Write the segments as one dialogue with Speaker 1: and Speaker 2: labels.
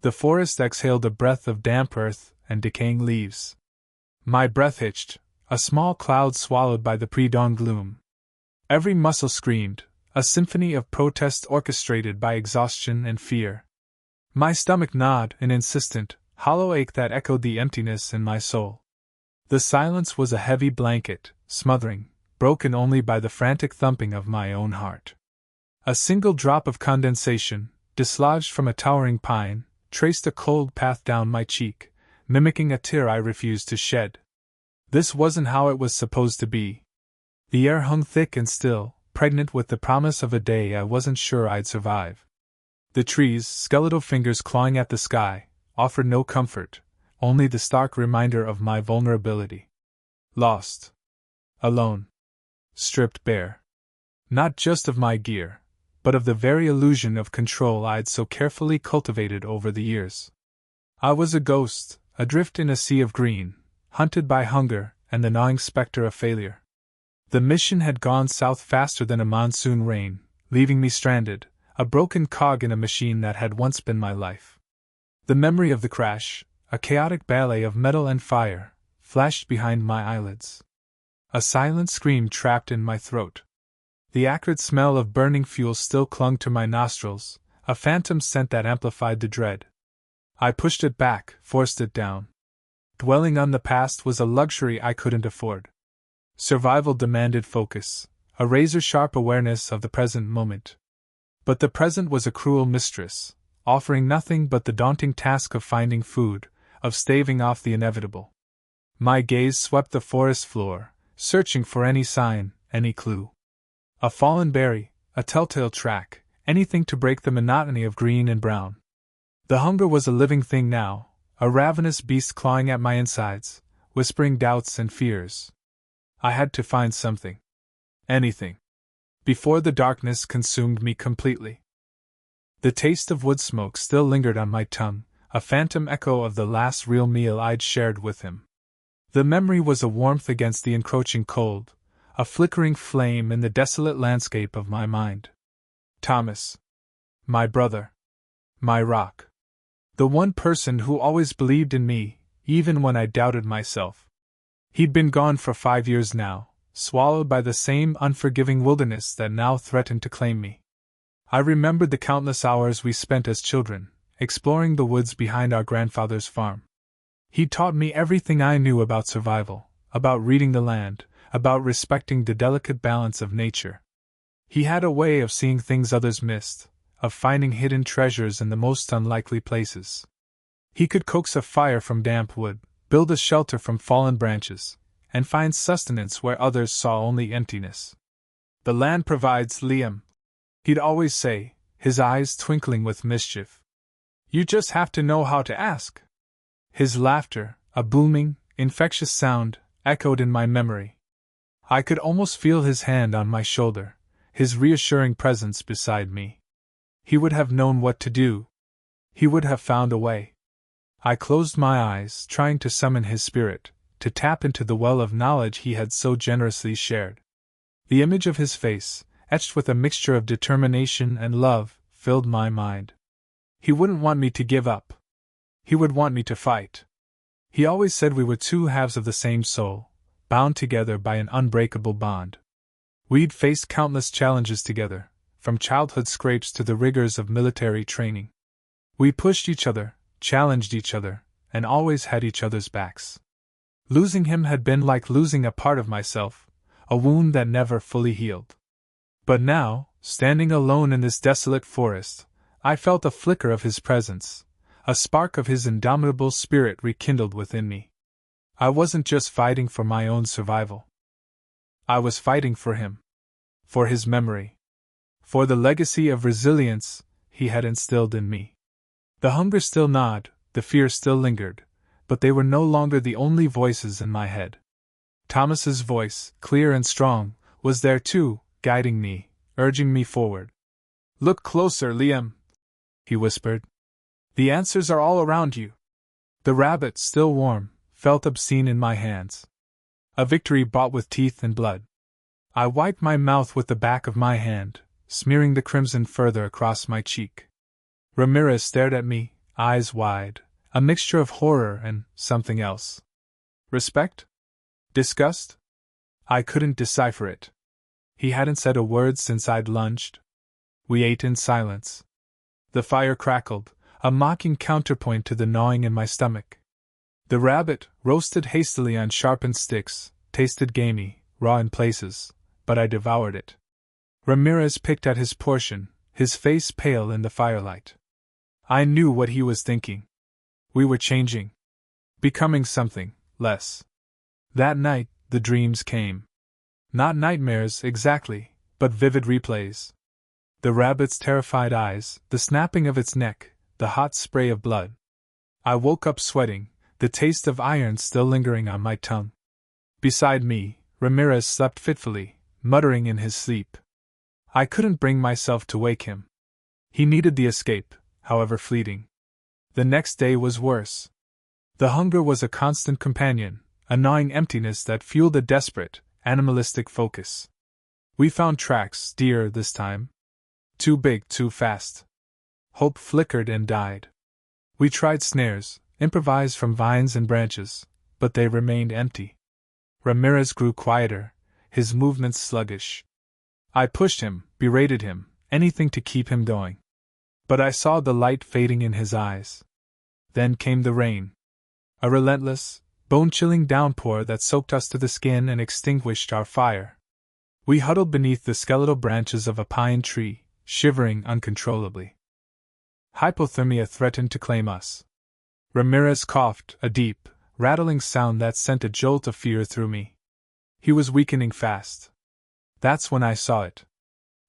Speaker 1: The forest exhaled a breath of damp earth and decaying leaves. My breath hitched, a small cloud swallowed by the pre-dawn gloom. Every muscle screamed, a symphony of protest orchestrated by exhaustion and fear. My stomach gnawed an insistent, hollow ache that echoed the emptiness in my soul. The silence was a heavy blanket, smothering, broken only by the frantic thumping of my own heart. A single drop of condensation, dislodged from a towering pine, traced a cold path down my cheek, mimicking a tear I refused to shed. This wasn't how it was supposed to be. The air hung thick and still, pregnant with the promise of a day I wasn't sure I'd survive. The trees, skeletal fingers clawing at the sky, offered no comfort, only the stark reminder of my vulnerability. Lost. Alone. Stripped bare. Not just of my gear, but of the very illusion of control I'd so carefully cultivated over the years. I was a ghost, adrift in a sea of green, hunted by hunger and the gnawing specter of failure. The mission had gone south faster than a monsoon rain, leaving me stranded, a broken cog in a machine that had once been my life. The memory of the crash, a chaotic ballet of metal and fire, flashed behind my eyelids. A silent scream trapped in my throat. The acrid smell of burning fuel still clung to my nostrils, a phantom scent that amplified the dread. I pushed it back, forced it down. Dwelling on the past was a luxury I couldn't afford. Survival demanded focus, a razor-sharp awareness of the present moment. But the present was a cruel mistress, offering nothing but the daunting task of finding food, of staving off the inevitable. My gaze swept the forest floor, searching for any sign, any clue. A fallen berry, a telltale track, anything to break the monotony of green and brown. The hunger was a living thing now, a ravenous beast clawing at my insides, whispering doubts and fears. I had to find something. Anything. Before the darkness consumed me completely. The taste of wood smoke still lingered on my tongue, a phantom echo of the last real meal I'd shared with him. The memory was a warmth against the encroaching cold, a flickering flame in the desolate landscape of my mind. Thomas. My brother. My rock. The one person who always believed in me, even when I doubted myself. He'd been gone for 5 years now, swallowed by the same unforgiving wilderness that now threatened to claim me. I remembered the countless hours we spent as children, exploring the woods behind our grandfather's farm. He taught me everything I knew about survival, about reading the land, about respecting the delicate balance of nature. He had a way of seeing things others missed, of finding hidden treasures in the most unlikely places. He could coax a fire from damp wood, build a shelter from fallen branches, and find sustenance where others saw only emptiness. The land provides, Liam, he'd always say, his eyes twinkling with mischief. You just have to know how to ask. His laughter, a booming, infectious sound, echoed in my memory. I could almost feel his hand on my shoulder, his reassuring presence beside me. He would have known what to do. He would have found a way. I closed my eyes, trying to summon his spirit, to tap into the well of knowledge he had so generously shared. The image of his face, etched with a mixture of determination and love, filled my mind. He wouldn't want me to give up. He would want me to fight. He always said we were two halves of the same soul, bound together by an unbreakable bond. We'd faced countless challenges together, from childhood scrapes to the rigors of military training. We pushed each other, challenged each other, and always had each other's backs. Losing him had been like losing a part of myself, a wound that never fully healed. But now, standing alone in this desolate forest, I felt a flicker of his presence, a spark of his indomitable spirit rekindled within me. I wasn't just fighting for my own survival. I was fighting for him. For his memory. For the legacy of resilience he had instilled in me. The hunger still gnawed, the fear still lingered, but they were no longer the only voices in my head. Thomas's voice, clear and strong, was there too, guiding me, urging me forward. Look closer, Liam, he whispered. The answers are all around you. The rabbit, still warm, felt obscene in my hands. A victory bought with teeth and blood. I wiped my mouth with the back of my hand, smearing the crimson further across my cheek. Ramirez stared at me, eyes wide, a mixture of horror and something else. Respect? Disgust? I couldn't decipher it. He hadn't said a word since I'd lunged. We ate in silence. The fire crackled, a mocking counterpoint to the gnawing in my stomach. The rabbit, roasted hastily on sharpened sticks, tasted gamey, raw in places, but I devoured it. Ramirez picked at his portion, his face pale in the firelight. I knew what he was thinking. We were changing. Becoming something less. That night, the dreams came. Not nightmares exactly, but vivid replays. The rabbit's terrified eyes, the snapping of its neck, the hot spray of blood. I woke up sweating, the taste of iron still lingering on my tongue. Beside me, Ramirez slept fitfully, muttering in his sleep. I couldn't bring myself to wake him. He needed the escape, however fleeting. The next day was worse. The hunger was a constant companion, a gnawing emptiness that fueled a desperate, animalistic focus. We found tracks, deer this time. Too big, too fast. Hope flickered and died. We tried snares, improvised from vines and branches, but they remained empty. Ramirez grew quieter, his movements sluggish. I pushed him, berated him, anything to keep him going. But I saw the light fading in his eyes. Then came the rain. A relentless, bone-chilling downpour that soaked us to the skin and extinguished our fire. We huddled beneath the skeletal branches of a pine tree, shivering uncontrollably. Hypothermia threatened to claim us. Ramirez coughed, a deep, rattling sound that sent a jolt of fear through me. He was weakening fast. That's when I saw it.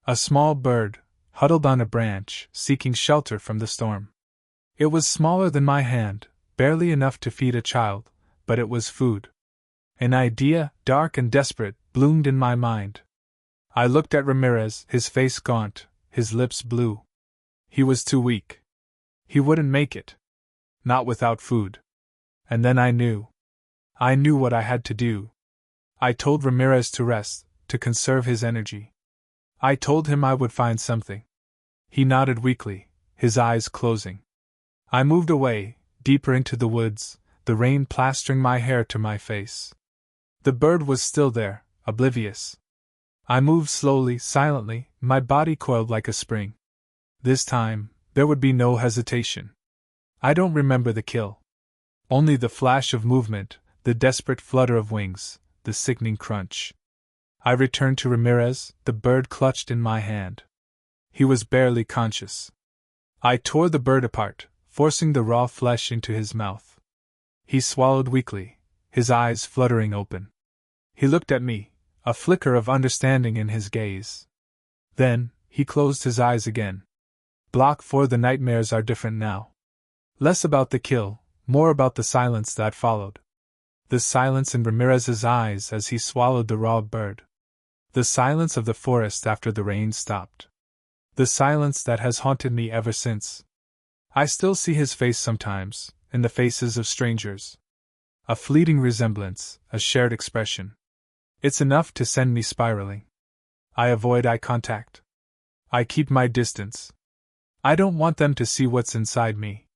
Speaker 1: A small bird, huddled on a branch, seeking shelter from the storm. It was smaller than my hand, barely enough to feed a child, but it was food. An idea, dark and desperate, bloomed in my mind. I looked at Ramirez, his face gaunt, his lips blue. He was too weak. He wouldn't make it. Not without food. And then I knew. I knew what I had to do. I told Ramirez to rest, to conserve his energy. I told him I would find something. He nodded weakly, his eyes closing. I moved away, deeper into the woods, the rain plastering my hair to my face. The bird was still there, oblivious. I moved slowly, silently, my body coiled like a spring. This time, there would be no hesitation. I don't remember the kill. Only the flash of movement, the desperate flutter of wings, the sickening crunch. I returned to Ramirez, the bird clutched in my hand. He was barely conscious. I tore the bird apart, forcing the raw flesh into his mouth. He swallowed weakly, his eyes fluttering open. He looked at me, a flicker of understanding in his gaze. Then, he closed his eyes again. Block 4. The nightmares are different now. Less about the kill, more about the silence that followed. The silence in Ramirez's eyes as he swallowed the raw bird. The silence of the forest after the rain stopped. The silence that has haunted me ever since. I still see his face sometimes, in the faces of strangers. A fleeting resemblance, a shared expression. It's enough to send me spiraling. I avoid eye contact. I keep my distance. I don't want them to see what's inside me.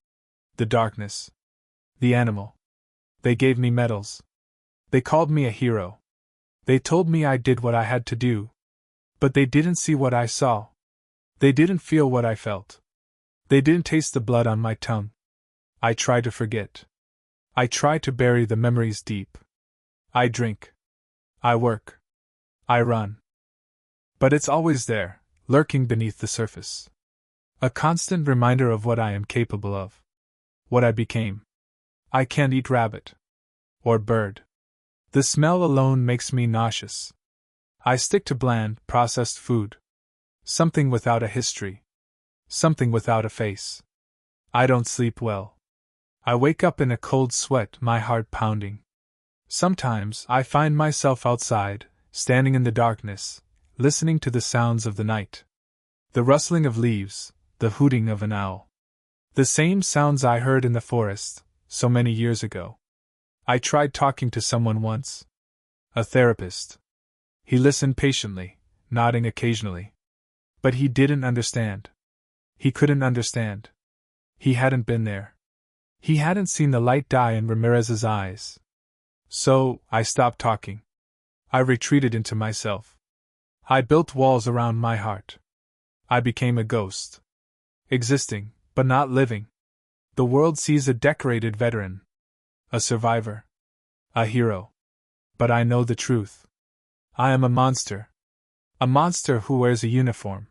Speaker 1: The darkness. The animal. They gave me medals. They called me a hero. They told me I did what I had to do. But they didn't see what I saw. They didn't feel what I felt. They didn't taste the blood on my tongue. I try to forget. I try to bury the memories deep. I drink. I work. I run. But it's always there, lurking beneath the surface. A constant reminder of what I am capable of. What I became. I can't eat rabbit. Or bird. The smell alone makes me nauseous. I stick to bland, processed food. Something without a history. Something without a face. I don't sleep well. I wake up in a cold sweat, my heart pounding. Sometimes I find myself outside, standing in the darkness, listening to the sounds of the night. The rustling of leaves, the hooting of an owl. The same sounds I heard in the forest, so many years ago. I tried talking to someone once. A therapist. He listened patiently, nodding occasionally. But he didn't understand. He couldn't understand. He hadn't been there. He hadn't seen the light die in Ramirez's eyes. So, I stopped talking. I retreated into myself. I built walls around my heart. I became a ghost. Existing, but not living. The world sees a decorated veteran. A survivor. A hero. But I know the truth. I am a monster. A monster who wears a uniform.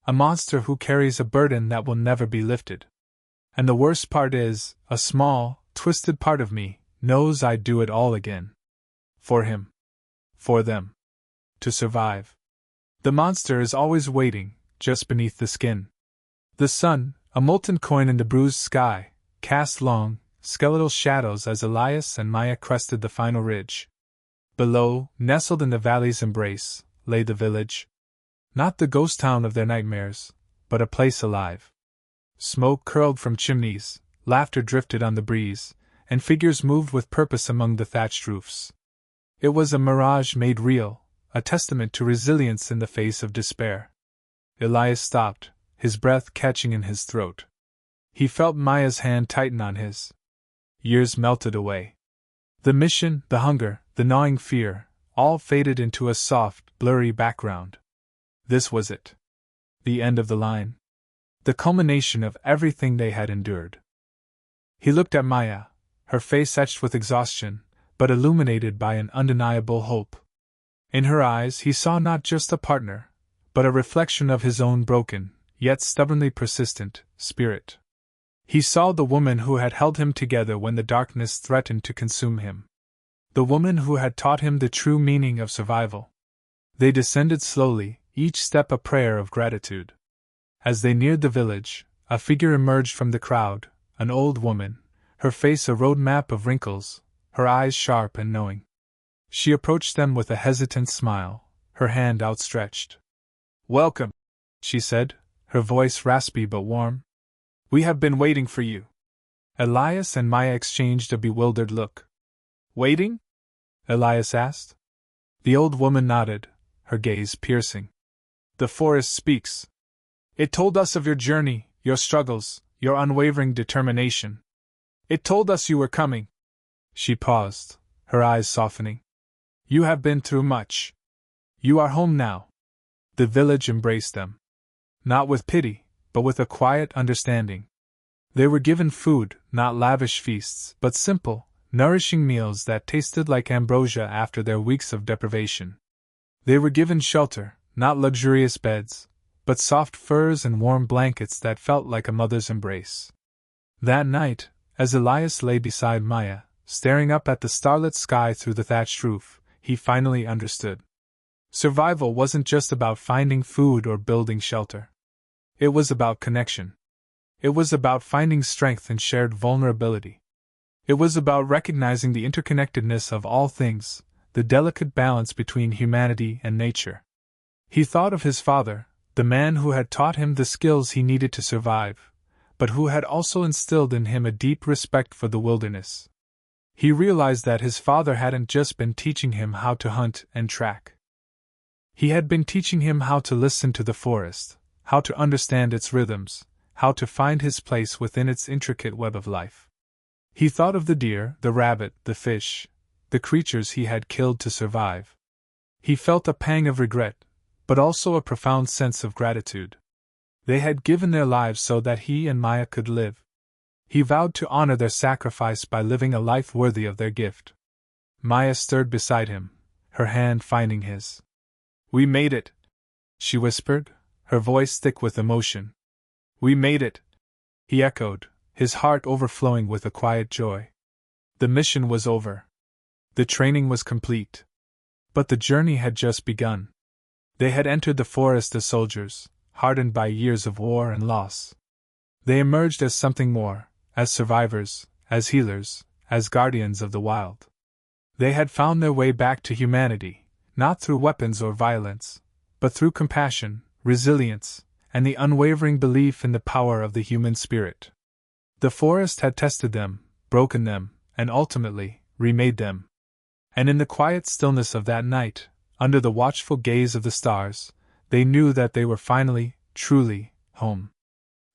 Speaker 1: A monster who carries a burden that will never be lifted. And the worst part is, a small, twisted part of me knows I'd do it all again. For him. For them. To survive. The monster is always waiting, just beneath the skin. The sun, a molten coin in the bruised sky, cast long, skeletal shadows as Elias and Maya crested the final ridge. Below, nestled in the valley's embrace, lay the village. Not the ghost town of their nightmares, but a place alive. Smoke curled from chimneys, laughter drifted on the breeze, and figures moved with purpose among the thatched roofs. It was a mirage made real, a testament to resilience in the face of despair. Elias stopped, his breath catching in his throat. He felt Maya's hand tighten on his. Years melted away. The mission, the hunger, the gnawing fear, all faded into a soft, blurry background. This was it. The end of the line. The culmination of everything they had endured. He looked at Maya, her face etched with exhaustion, but illuminated by an undeniable hope. In her eyes he saw not just a partner, but a reflection of his own broken, yet stubbornly persistent, spirit. He saw the woman who had held him together when the darkness threatened to consume him. The woman who had taught him the true meaning of survival. They descended slowly, each step a prayer of gratitude. As they neared the village, a figure emerged from the crowd, an old woman, her face a road map of wrinkles, her eyes sharp and knowing. She approached them with a hesitant smile, her hand outstretched. "Welcome," she said, her voice raspy but warm. "We have been waiting for you." Elias and Maya exchanged a bewildered look. "Waiting?" Elias asked. The old woman nodded, her gaze piercing. "The forest speaks. It told us of your journey, your struggles, your unwavering determination. It told us you were coming." She paused, her eyes softening. "You have been through much. You are home now." The village embraced them. Not with pity, but with a quiet understanding. They were given food, not lavish feasts, but simple, nourishing meals that tasted like ambrosia after their weeks of deprivation. They were given shelter, not luxurious beds, but soft furs and warm blankets that felt like a mother's embrace. That night, as Elias lay beside Maya, staring up at the starlit sky through the thatched roof, he finally understood. Survival wasn't just about finding food or building shelter. It was about connection. It was about finding strength in shared vulnerability. It was about recognizing the interconnectedness of all things, the delicate balance between humanity and nature. He thought of his father, the man who had taught him the skills he needed to survive, but who had also instilled in him a deep respect for the wilderness. He realized that his father hadn't just been teaching him how to hunt and track. He had been teaching him how to listen to the forest, how to understand its rhythms, how to find his place within its intricate web of life. He thought of the deer, the rabbit, the fish, the creatures he had killed to survive. He felt a pang of regret, but also a profound sense of gratitude. They had given their lives so that he and Maya could live. He vowed to honor their sacrifice by living a life worthy of their gift. Maya stirred beside him, her hand finding his. "We made it," she whispered, her voice thick with emotion. "We made it," he echoed, his heart overflowing with a quiet joy. The mission was over. The training was complete. But the journey had just begun. They had entered the forest as soldiers, hardened by years of war and loss. They emerged as something more, as survivors, as healers, as guardians of the wild. They had found their way back to humanity, not through weapons or violence, but through compassion, resilience, and the unwavering belief in the power of the human spirit. The forest had tested them, broken them, and ultimately, remade them. And in the quiet stillness of that night, under the watchful gaze of the stars, they knew that they were finally, truly, home.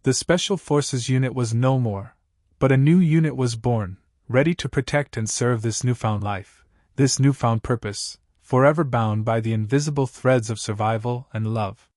Speaker 1: The Special Forces unit was no more, but a new unit was born, ready to protect and serve this newfound life, this newfound purpose, forever bound by the invisible threads of survival and love.